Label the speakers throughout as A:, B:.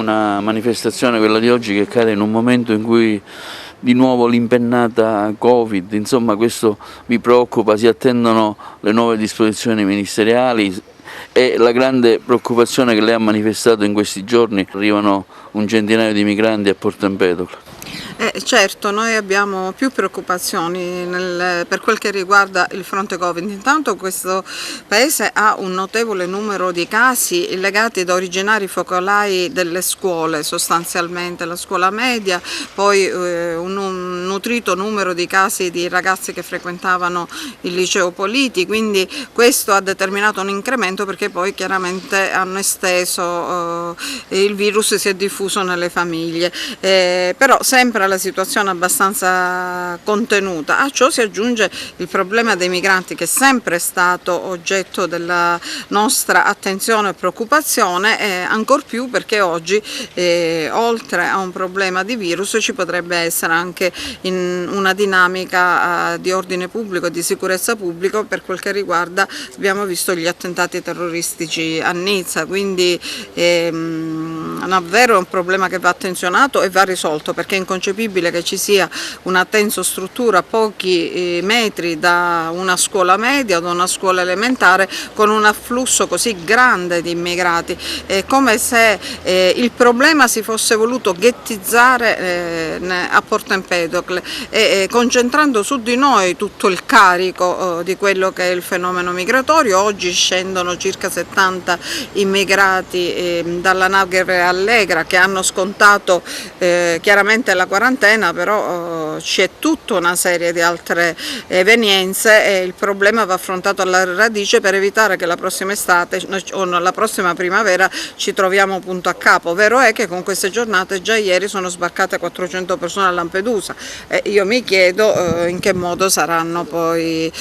A: una manifestazione, quella di oggi, che cade in un momento in cui di nuovo l'impennata Covid, insomma questo mi preoccupa, si attendono le nuove disposizioni ministeriali e la grande preoccupazione che lei ha manifestato in questi giorni. Arrivano un centinaio di migranti a Porto Empedocle.
B: Certo, noi abbiamo più preoccupazioni per quel che riguarda il fronte Covid. Intanto questo Paese ha un notevole numero di casi legati da originari focolai delle scuole, sostanzialmente la scuola media, poi un nutrito numero di casi di ragazzi che frequentavano il liceo Politi, quindi questo ha determinato un incremento perché poi chiaramente hanno esteso, il virus si è diffuso nelle famiglie, però sempre la situazione abbastanza contenuta. A ciò si aggiunge il problema dei migranti, che è sempre stato oggetto della nostra attenzione e preoccupazione, ancor più perché oggi oltre a un problema di virus ci potrebbe essere anche una dinamica di ordine pubblico e di sicurezza pubblica per quel che riguarda, abbiamo visto, gli attentati terroristici a Nizza, quindi davvero è un problema che va attenzionato e va risolto, perché è inconcepibile che ci sia una tensostruttura a pochi metri da una scuola media o da una scuola elementare con un afflusso così grande di immigrati. È come se il problema si fosse voluto ghettizzare a Porto Empedocle, concentrando su di noi tutto il carico di quello che è il fenomeno migratorio. Oggi scendono circa 70 immigrati dalla nave Allegra, che hanno scontato chiaramente la quarantena, però c'è tutta una serie di altre evenienze e il problema va affrontato alla radice per evitare che la prossima estate o la prossima primavera ci troviamo punto a capo. Vero è che con queste giornate già ieri sono sbarcate 400 persone a Lampedusa e io mi chiedo in che modo saranno poi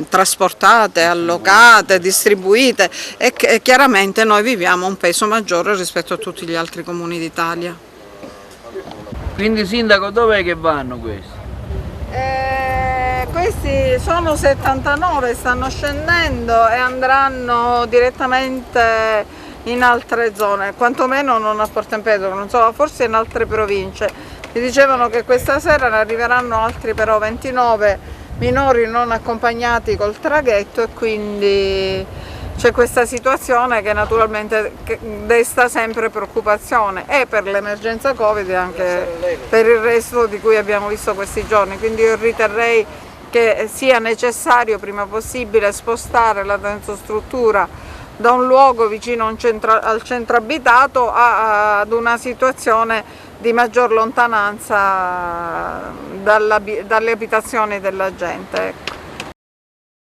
B: trasportate, allocate, distribuite, e chiaramente noi viviamo un peso maggiore rispetto a tutti gli altri comuni d'Italia.
A: Quindi sindaco, dov'è che vanno questi?
B: Questi sono 79, stanno scendendo e andranno direttamente in altre zone, quantomeno non a Porto Empedocle, non so, forse in altre province. Mi dicevano che questa sera ne arriveranno altri però 29 minori non accompagnati col traghetto, e quindi c'è questa situazione che naturalmente desta sempre preoccupazione e per l'emergenza Covid e anche per il resto di cui abbiamo visto questi giorni. Quindi io riterrei che sia necessario prima possibile spostare la tensostruttura da un luogo vicino al centro abitato ad una situazione di maggior lontananza dalle abitazioni della gente.